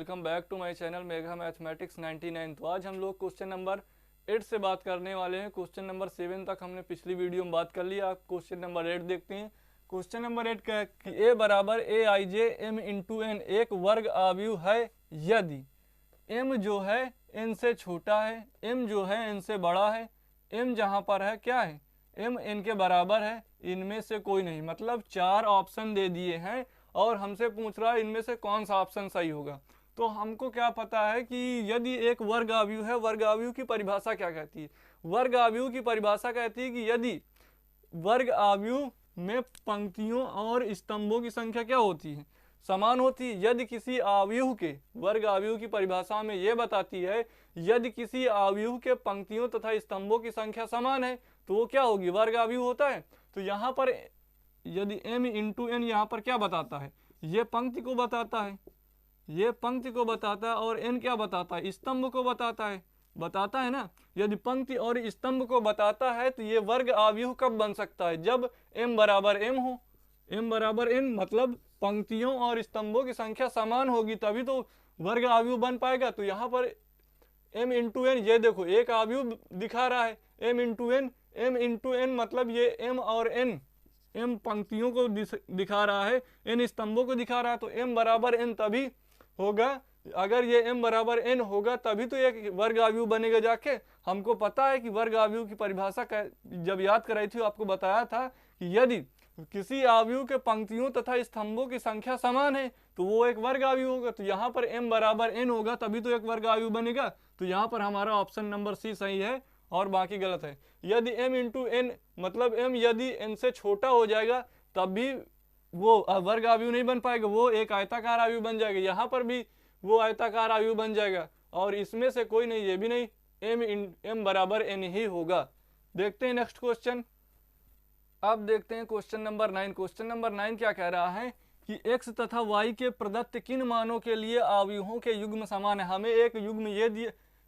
Welcome back to my channel Megha mathematics 99। तो आज हम लोग क्वेश्चन नंबर 8 से बात करने वाले हैं। क्वेश्चन नंबर 7 तक हमने पिछली वीडियो में बात कर ली। आप क्वेश्चन नंबर 8 देखते हैं। क्वेश्चन नंबर 8 का है कि ए बराबर ए आई जे एम इंटू एन एक वर्ग आव्यूह है यदि एम जो है एन से छोटा है, एम जो है एन से बड़ा है, एम जहाँ पर है क्या है, एम एन के बराबर है, इनमें से कोई नहीं। मतलब 4 ऑप्शन दे दिए हैं और हमसे पूछ रहा है इनमें से कौन सा ऑप्शन सही होगा। तो हमको क्या पता है कि यदि एक वर्ग आव्यूह है, वर्ग आव्यूह की परिभाषा क्या कहती है? वर्ग आव्यूह की परिभाषा कहती है कि यदि वर्ग आव्यूह में पंक्तियों और स्तंभों की संख्या क्या होती है, समान होती है। यदि किसी आव्यूह के, वर्ग आव्यूह की परिभाषा में यह बताती है यदि किसी आव्यूह के पंक्तियों तथा स्तंभों की संख्या समान है तो वो क्या होगी, वर्ग आव्यूह होता है। तो यहाँ पर यदि m इंटू एन यहाँ पर क्या बताता है, ये पंक्ति को बताता है, ये पंक्ति को बताता है, और n क्या बताता है, स्तंभ को बताता है ना। यदि पंक्ति और स्तंभ को बताता है तो ये वर्ग आव्यूह कब बन सकता है, जब m बराबर m हो। m बराबर n मतलब पंक्तियों और स्तंभों की संख्या समान होगी तभी तो वर्ग आव्यूह बन पाएगा। तो यहाँ पर m इंटू एन, ये देखो एक आव्यूह दिखा रहा है m into N, m into N मतलब ये m और n, m पंक्तियों को दिखा रहा है, n स्तंभों को दिखा रहा है। तो m बराबर n तभी होगा, अगर ये m बराबर n होगा तभी तो ये वर्ग आव्यूह बनेगा। जाके हमको पता है कि वर्ग आव्यूह की परिभाषा जब याद कराई थी आपको बताया था कि यदि किसी आव्यूह के पंक्तियों तथा स्तंभों की संख्या समान है तो वो एक वर्ग आव्यूह होगा। तो यहाँ पर m बराबर n होगा तभी तो एक वर्ग आव्यूह बनेगा। तो यहाँ पर हमारा ऑप्शन नंबर सी सही है और बाकी गलत है। यदि m इंटू एन मतलब m यदि n से छोटा हो जाएगा तब भी वो वर्ग आव्यूह नहीं बन पाएगा, वो एक आयताकार आव्यूह बन जाएगा। यहाँ पर भी वो आयताकार आव्यूह बन जाएगा और इसमें से कोई नहीं, ये भी नहीं, m बराबर n ही होगा। देखते हैं नेक्स्ट क्वेश्चन। अब देखते हैं क्वेश्चन नंबर 9। क्वेश्चन नंबर 9 क्या कह रहा है कि x तथा y के प्रदत्त किन मानों के लिए आव्यूहों के युग्म समान है। हमें एक युग्म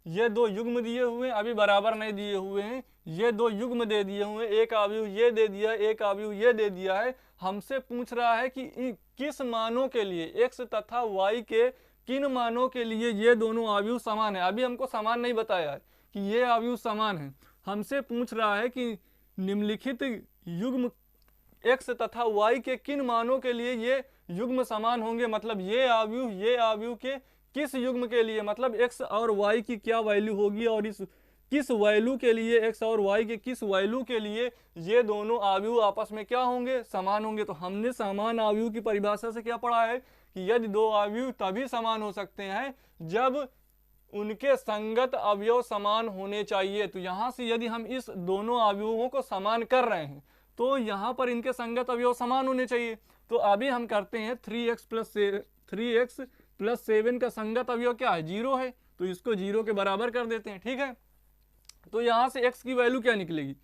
ये दो युग्म दिए हुए हैं, अभी बराबर नहीं दिए हुए हैं, ये दो युग्म दे दिए हुए हैं, एक आव्यूह ये दे दिया, एक आव्यूह ये दे दिया है। हमसे पूछ रहा है कि किस मानों के लिए, x तथा y के किन मानों के लिए ये दोनों आव्यूह समान है। अभी हमको समान नहीं बताया है कि ये आव्यूह समान है, हमसे पूछ रहा है कि निम्नलिखित युग्म x तथा y के किन मानों के लिए ये युग्म समान होंगे। मतलब ये आव्यूह के किस युग्म के लिए, मतलब x और y की क्या वैल्यू होगी और इस किस वैल्यू के लिए, x और y के किस वैल्यू के लिए ये दोनों आव्यूह आपस में क्या होंगे, समान होंगे। तो हमने समान आव्यूह की परिभाषा से क्या पढ़ा है कि यदि दो आव्यूह तभी समान हो सकते हैं जब उनके संगत अवयव समान होने चाहिए। तो यहाँ से यदि हम इस दोनों अवयवों को समान कर रहे हैं तो यहाँ पर इनके संगत अवयव समान होने चाहिए। तो अभी हम करते हैं 3x प्लस 7 का संगत अवयव क्या है, 0 है, तो इसको 0 के बराबर कर देते हैं। ठीक है, तो यहाँ से x की वैल्यू क्या निकलेगी,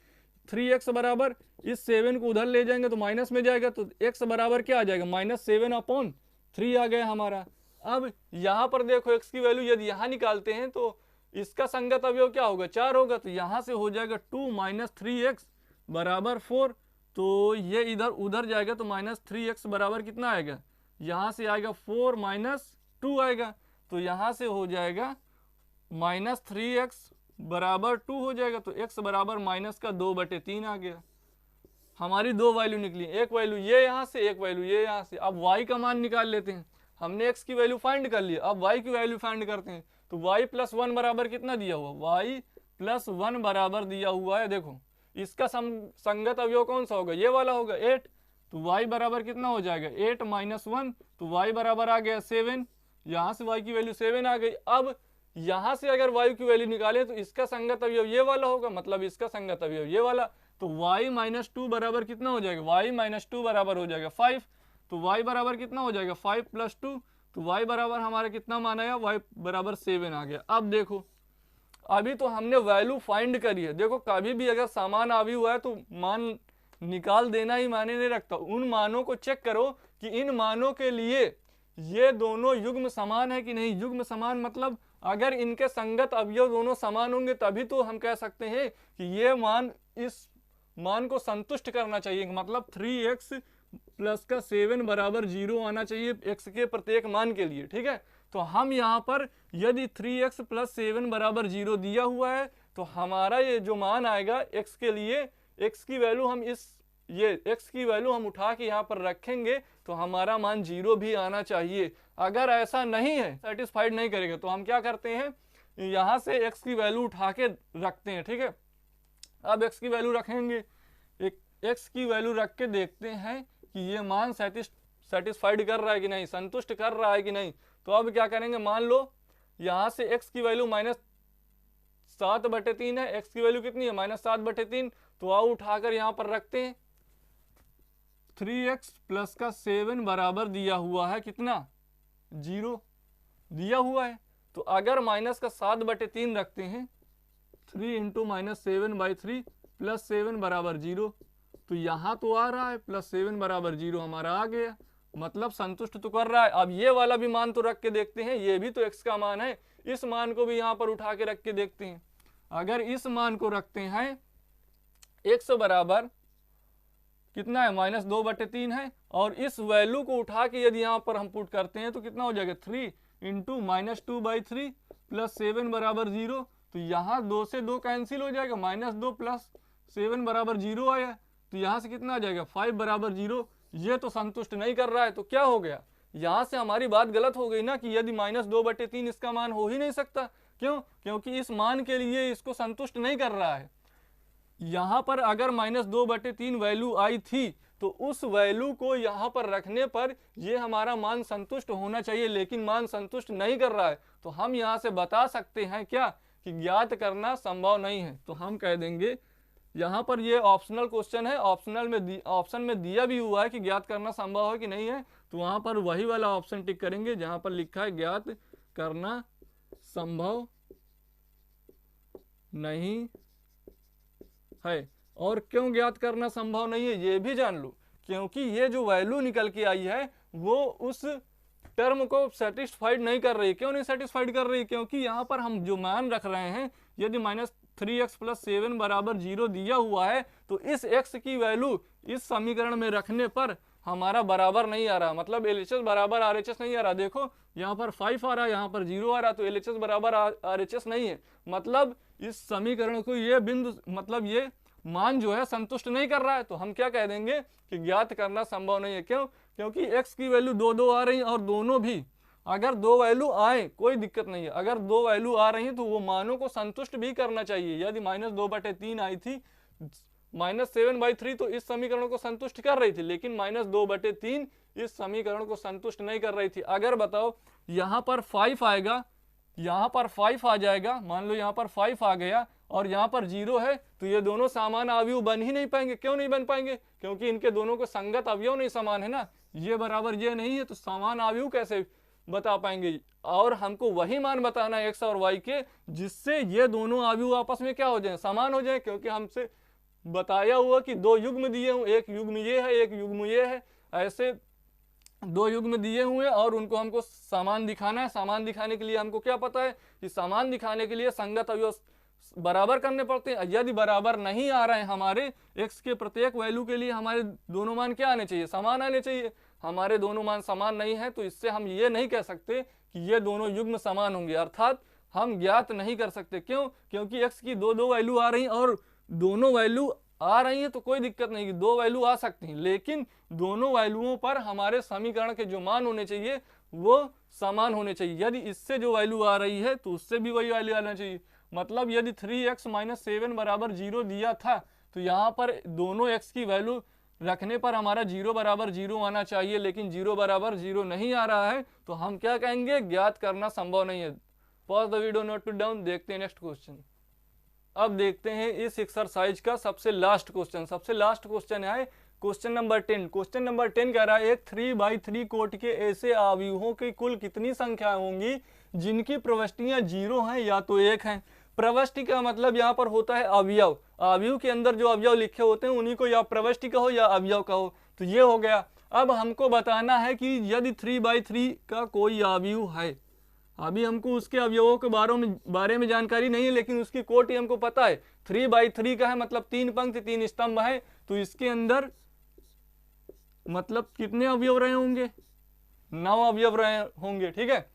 3x बराबर, इस 7 को उधर ले जाएंगे तो माइनस में जाएगा, तो x बराबर क्या आ जाएगा, -7/3 आ गया हमारा। अब यहाँ पर देखो x की वैल्यू यदि यहाँ निकालते हैं तो इसका संगत अवयव क्या होगा, 4 होगा। तो यहाँ से हो जाएगा 2 - 3x बराबर 4, तो ये इधर उधर जाएगा तो -3x बराबर कितना आएगा, यहाँ से आएगा 4 - 2 आएगा। तो यहाँ से हो जाएगा -3x बराबर 2 हो जाएगा। तो x बराबर -2/3 आ गया। हमारी दो वैल्यू निकली, एक वैल्यू ये यहाँ से, एक वैल्यू ये यहाँ से। अब y का मान निकाल लेते हैं। हमने x की वैल्यू फाइंड कर लिया, अब y की वैल्यू फाइंड करते हैं। तो y + 1 बराबर कितना दिया हुआ, y + 1 बराबर दिया हुआ है। देखो इसका संगत अवयव कौन सा होगा, ये वाला होगा 8। तो y बराबर कितना हो जाएगा, 8 - 1, तो y बराबर आ गया 7। यहाँ से y की वैल्यू 7 आ गई। अब यहाँ से अगर y की वैल्यू निकाले तो इसका संगत अवयव ये वाला होगा, मतलब इसका संगत अवयव ये वाला। तो y - 2 बराबर कितना हो जाएगा, y - 2 बराबर हो जाएगा 5। तो y बराबर कितना हो जाएगा, 5 + 2, तो y बराबर हमारा कितना मान आया, y बराबर 7 आ गया। अब देखो अभी तो हमने वैल्यू फाइंड करी है। देखो कभी भी अगर समान आव्यूह है तो मान निकाल देना ही माने नहीं रखता, उन मानों को चेक करो कि इन मानों के लिए ये दोनों युग्म समान है कि नहीं। युग्म समान मतलब अगर इनके संगत अवयव दोनों समान होंगे तभी तो हम कह सकते हैं कि ये मान इस मान को संतुष्ट करना चाहिए। मतलब 3x + 7 बराबर 0 आना चाहिए x के प्रत्येक मान के लिए। ठीक है, तो हम यहाँ पर यदि 3x + 7 बराबर 0 दिया हुआ है तो हमारा ये जो मान आएगा x के लिए, x की वैल्यू हम x की वैल्यू हम उठा के यहाँ पर रखेंगे तो हमारा मान 0 भी आना चाहिए। अगर ऐसा नहीं है, सेटिस्फाइड नहीं करेगा, तो हम क्या करते हैं, यहाँ से x की वैल्यू उठा के रखते हैं। ठीक है, अब x की वैल्यू रखेंगे, x की वैल्यू रख के देखते हैं कि ये मान सेटिस्फाइड कर रहा है कि नहीं, संतुष्ट कर रहा है कि नहीं। तो अब क्या करेंगे, मान लो यहाँ से x की वैल्यू -7/3 है, x की वैल्यू कितनी है, -7/3, तो आओ उठाकर यहाँ पर रखते हैं। 3x प्लस का 7 बराबर दिया हुआ है कितना, 0 दिया हुआ है। तो अगर माइनस का 7/3 रखते हैं, 3 × -7/3 + 7 बराबर 0, तो यहाँ तो आ रहा है +7 बराबर 0 हमारा आ गया, मतलब संतुष्ट तो कर रहा है। अब ये वाला भी मान तो रख के देखते हैं, ये भी तो x का मान है, इस मान को भी यहाँ पर उठा के रख के देखते हैं। अगर इस मान को रखते हैं, x बराबर कितना है, -2/3 है, और इस वैल्यू को उठा के यदि यहाँ पर हम पुट करते हैं तो कितना हो जाएगा, 3 × -2/3 + 7 बराबर 0। तो यहाँ 2 से 2 कैंसिल हो जाएगा, -2 + 7 बराबर 0 आया, तो यहाँ से कितना आ जाएगा, 5 बराबर 0। ये तो संतुष्ट नहीं कर रहा है, तो क्या हो गया, यहाँ से हमारी बात गलत हो गई ना, कि यदि -2/3 इसका मान हो ही नहीं सकता। क्यों, क्योंकि इस मान के लिए इसको संतुष्ट नहीं कर रहा है। यहाँ पर अगर -2/3 वैल्यू आई थी तो उस वैल्यू को यहाँ पर रखने पर ये हमारा मान संतुष्ट होना चाहिए, लेकिन मान संतुष्ट नहीं कर रहा है। तो हम यहाँ से बता सकते हैं क्या, कि ज्ञात करना संभव नहीं है। तो हम कह देंगे, यहाँ पर ये ऑप्शनल क्वेश्चन है, ऑप्शन में दिया भी हुआ है कि ज्ञात करना संभव है कि नहीं है, तो वहाँ पर वही वाला ऑप्शन टिक करेंगे जहाँ पर लिखा है ज्ञात करना संभव नहीं है। और क्यों ज्ञात करना संभव नहीं है ये भी जान लो, क्योंकि ये जो वैल्यू निकल के आई है वो उस टर्म को सेटिस्फाइड नहीं कर रही। क्यों नहीं सेटिस्फाइड कर रही, क्योंकि यहाँ पर हम जो मान रख रहे हैं, यदि -3x + 7 बराबर 0 दिया हुआ है तो इस x की वैल्यू इस समीकरण में रखने पर हमारा बराबर नहीं आ रहा, मतलब LHS बराबर RHS नहीं आ रहा। देखो यहाँ पर 5 आ रहा है, यहाँ पर 0 आ रहा, तो LHS बराबर RHS नहीं है, मतलब इस समीकरण को ये बिंदु, मतलब ये मान जो है संतुष्ट नहीं कर रहा है। तो हम क्या कह देंगे कि ज्ञात करना संभव नहीं है। क्यों, क्योंकि x की वैल्यू 2 आ रही है, और दोनों भी अगर 2 वैल्यू आए कोई दिक्कत नहीं है, अगर 2 वैल्यू आ रही है तो वो मानों को संतुष्ट भी करना चाहिए। यदि -2/3 आई थी, -7/3 तो इस समीकरण को संतुष्ट कर रही थी, लेकिन -2/3 इस समीकरण को संतुष्ट नहीं कर रही थी। अगर बताओ यहाँ पर 5 आएगा, यहाँ पर 5 आ जाएगा, मान लो यहाँ पर 5 आ गया और यहाँ पर 0 है, तो ये दोनों समान अवयव बन ही नहीं पाएंगे। क्यों नहीं बन पाएंगे, क्योंकि इनके दोनों को संगत अवयव नहीं समान है ना, ये बराबर ये नहीं है, तो समान अवयव कैसे बता पाएंगे। और हमको वही मान बताना है x और y के, जिससे ये दोनों अवयव आपस में क्या हो जाए, समान हो जाए। क्योंकि हमसे बताया हुआ कि 2 युग्म दिए हुए, एक युग्म ये है, एक युग्म ये है, ऐसे 2 युग्म दिए हुए हैं और उनको हमको समान दिखाना है। समान दिखाने के लिए हमको क्या पता है कि समान दिखाने के लिए संगत अवयव बराबर करने पड़ते हैं। यदि बराबर नहीं आ रहे हैं हमारे x के प्रत्येक वैल्यू के लिए, हमारे दोनों मान क्या आने चाहिए, समान आने चाहिए। हमारे दोनों मान समान नहीं है, तो इससे हम ये नहीं कह सकते कि ये दोनों युग्म समान होंगे, अर्थात हम ज्ञात नहीं कर सकते। क्यों, क्योंकि x की 2 वैल्यू आ रही हैं और दोनों वैल्यू आ रही है तो कोई दिक्कत नहीं, 2 वैल्यू आ सकती हैं, लेकिन दोनों वैल्यूओं पर हमारे समीकरण के जो मान होने चाहिए वो समान होने चाहिए। यदि इससे जो वैल्यू आ रही है तो उससे भी वही वैल्यू आना चाहिए। मतलब यदि 3x - 7 बराबर 0 दिया था तो यहाँ पर दोनों x की वैल्यू रखने पर हमारा 0 बराबर 0 आना चाहिए, लेकिन 0 बराबर 0 नहीं आ रहा है, तो हम क्या कहेंगे, ज्ञात करना संभव नहीं है। Pause the video, note it down, देखते हैं नेक्स्ट क्वेश्चन। अब देखते हैं इस एक्सरसाइज का सबसे लास्ट क्वेश्चन। सबसे लास्ट क्वेश्चन है क्वेश्चन नंबर 10। क्वेश्चन नंबर 10 कह रहा है, एक 3/3 कोट के ऐसे अवयवों की कुल कितनी संख्या होंगी जिनकी प्रविष्टियां 0 हैं या तो 1 हैं। प्रविष्टि का मतलब यहाँ पर होता है अवयव, अवयव के अंदर जो अवयव लिखे होते हैं उन्हीं को या प्रविष्टि कहो या अवयव कहो, तो ये हो गया। अब हमको बताना है कि यदि 3/3 का कोई अवयव है, अभी हमको उसके अवयवों के बारे में जानकारी नहीं है, लेकिन उसकी कोटि हमको पता है। 3/3 का है मतलब 3 पंक्ति 3 स्तंभ है, तो इसके अंदर मतलब कितने अवयव रहे होंगे, 9 अवयव रहे होंगे। ठीक है,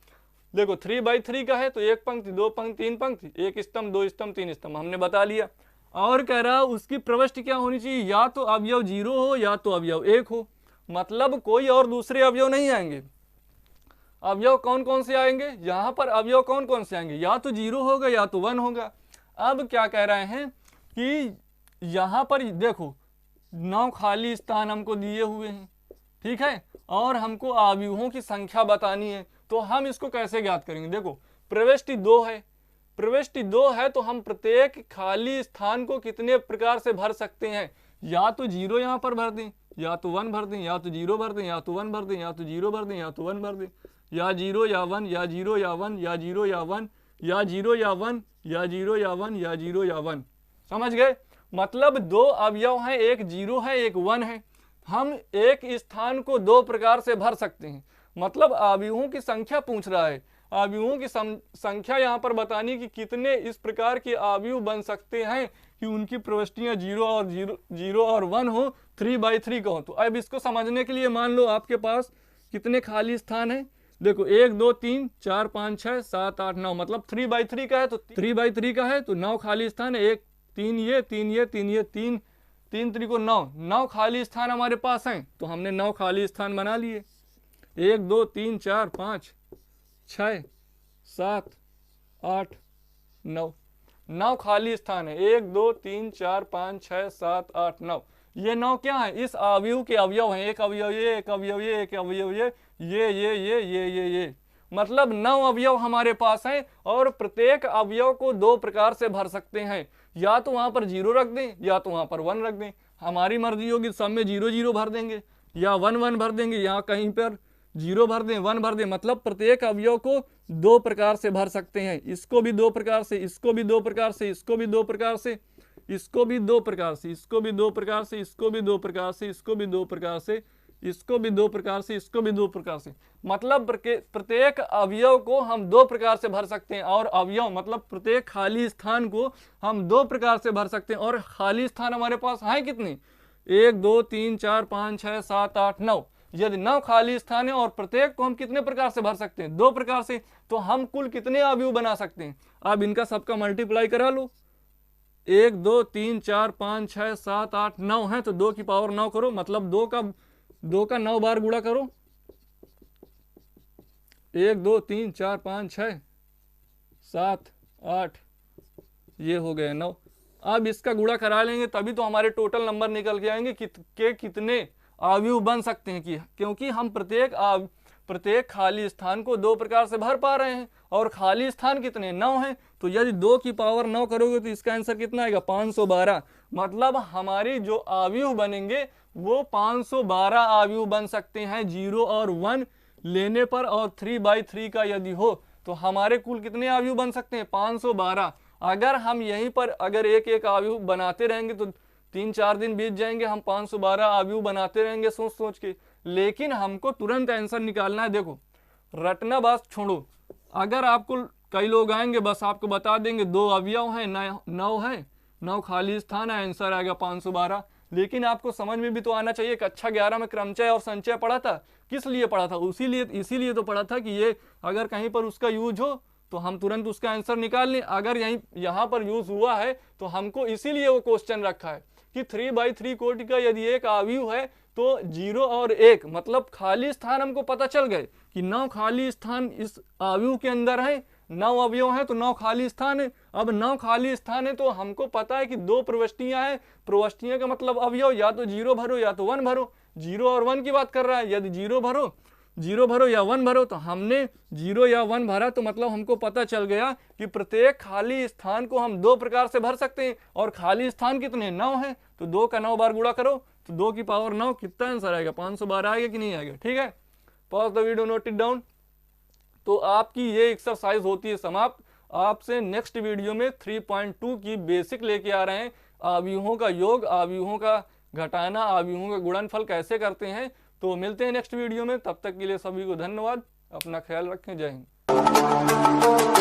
देखो 3/3 का है तो एक पंक्ति, दो पंक्ति, तीन पंक्ति, एक स्तंभ, दो स्तंभ, तीन स्तंभ, हमने बता लिया। और कह रहा उसकी प्रविष्टि क्या होनी चाहिए, या तो अवयव 0 हो या तो अवयव 1 हो, मतलब कोई और दूसरे अवयव नहीं आएंगे। अवयव कौन कौन से आएंगे, यहाँ पर अवयव कौन कौन से आएंगे, या तो 0 होगा या तो 1 होगा। अब क्या कह रहे हैं कि यहाँ पर देखो 9 खाली स्थान हमको दिए हुए हैं, ठीक है, और हमको अवयवों की संख्या बतानी है, तो हम इसको कैसे ज्ञात करेंगे। देखो प्रविष्टि 2 है, प्रविष्टि 2 है तो हम प्रत्येक खाली स्थान को कितने प्रकार से भर सकते हैं, या तो 0 यहाँ पर भर दें, या तो 1 भर दें, या तो 0 भर दें, या तो 1 भर दें, या तो 0 भर दें, या तो 1 भर दें, या 0 या 1, या 0 या 1, या 0 या 1, या 0 या 1, या 0 या 1, या 0 या 1। समझ गए, मतलब 2 अवयव हैं, एक 0 है एक 1 है। हम एक स्थान को 2 प्रकार से भर सकते हैं, मतलब अवयवों की संख्या पूछ रहा है। अवयवों की संख्या यहाँ पर बतानी कि कितने इस प्रकार के अवयव बन सकते हैं कि उनकी प्रविष्टियां 0 और 1 हो, 3/3 का हो। तो अब इसको समझने के लिए मान लो आपके पास कितने खाली स्थान है, देखो 1 2 3 4 5 6 7 8 9, मतलब 3/3 का है तो 3/3 का है तो 9 खाली स्थान है, 1 3 ये 3 ये 3 ये 3 3 3 9 खाली स्थान हमारे पास हैं, तो हमने 9 खाली स्थान बना लिए। 1 2 3 4 5 6 7 8 9 खाली स्थान है, 1 2 3 4 5 6 7 8 9। ये 9 क्या है, इस अवयव के अवयव हैं, एक अवयव ये, एक अवयव ये, एक अवयव ये, मतलब 9 अवयव हमारे पास हैं और प्रत्येक अवयव को 2 प्रकार से भर सकते हैं, या तो वहां पर 0 रख दें या तो वहां पर 1 रख दें, हमारी मर्जी होगी, सब में 0 0 भर देंगे या 1 1 भर देंगे, या कहीं पर 0 भर दें 1 भर दें, मतलब प्रत्येक अवयव को 2 प्रकार से भर सकते हैं। इसको भी 2 प्रकार से, इसको भी 2 प्रकार से, इसको भी 2 प्रकार से, इसको भी 2 प्रकार से, इसको भी 2 प्रकार से, इसको भी 2 प्रकार से, इसको भी 2 प्रकार से, इसको भी 2 प्रकार से, इसको भी 2 प्रकार से, मतलब प्रत्येक अवयव को हम 2 प्रकार से भर सकते हैं। और अवयव मतलब प्रत्येक खाली स्थान को हम 2 प्रकार से भर सकते हैं। और खाली स्थान हमारे पास हैं कितने, 1 2 3 4 5 6 7 8 9। यदि 9 खाली स्थान है और प्रत्येक को हम कितने प्रकार से भर सकते हैं, 2 प्रकार से, तो हम कुल कितने अवयव बना सकते हैं। अब इनका सबका मल्टीप्लाई करा लो, 1 2 3 4 5 6 7 8 9 है तो 2 की पावर 9 करो, मतलब 2 का 9 बार गुणा करो, 1 2 3 4 5 6 7 8, ये हो गए 9। अब इसका गुणा करा लेंगे तभी तो हमारे टोटल नंबर निकल के आएंगे कि कितने अवयव बन सकते हैं, क्योंकि हम प्रत्येक खाली स्थान को 2 प्रकार से भर पा रहे हैं और खाली स्थान कितने 9 हैं। तो यदि 2 की पावर 9 करोगे तो इसका आंसर कितना आएगा, 512। मतलब हमारी जो अवयव बनेंगे वो 512 अवयव बन सकते हैं 0 और 1 लेने पर, और 3/3 का यदि हो तो हमारे कुल कितने अवयव बन सकते हैं, 512। अगर हम यहीं पर अगर एक एक अवयव बनाते रहेंगे तो 3-4 दिन बीत जाएंगे, हम 512 अवयव बनाते रहेंगे सोच सोच के, लेकिन हमको तुरंत आंसर निकालना है। देखो रटना बस छोड़ो, अगर आपको कई लोग आएंगे बस आपको बता देंगे 2 अवयव हैं, 9 है, 9 खाली स्थान है, आंसर आएगा 512। लेकिन आपको समझ में भी तो आना चाहिए, कक्षा 11 में क्रमचय और संचय पढ़ा था, किस लिए पढ़ा था, इसीलिए तो पढ़ा था कि ये अगर कहीं पर उसका यूज हो तो हम तुरंत उसका आंसर निकाल लें। अगर यहाँ पर यूज हुआ है तो हमको इसीलिए वो क्वेश्चन रखा है कि 3/3 कोटि का यदि एक अवयव है तो 0 और 1, मतलब खाली स्थान हमको पता चल गए कि 9 खाली स्थान इस अवयव के अंदर है, 9 अवयव है तो 9 खाली स्थान है। अब 9 खाली स्थान है तो हमको पता है कि 2 प्रविष्टियां हैं, प्रविष्टियां का मतलब अवयव या तो 0 भरो या तो 1 भरो, 0 और 1 की बात कर रहा है। यदि 0 भरो या 1 भरो, तो हमने 0 या 1 भरा तो मतलब हमको पता चल गया कि प्रत्येक खाली स्थान को हम 2 प्रकार से भर सकते हैं और खाली स्थान कितने 9 है, तो 2 का 9 बार गुणा करो तो 2 की पावर 9, कितना आंसर आएगा, 512 आएगा कि नहीं आएगा। ठीक है, pause the video, note it down. तो आपकी ये एक्सरसाइज होती है समाप्त। आपसे नेक्स्ट वीडियो में 3.2 की बेसिक लेके आ रहे हैं, अवयवों का योग, अवयवों का घटाना, अवयवों का गुणनफल कैसे करते हैं। तो मिलते हैं नेक्स्ट वीडियो में, तब तक के लिए सभी को धन्यवाद, अपना ख्याल रखें, जय हिंद।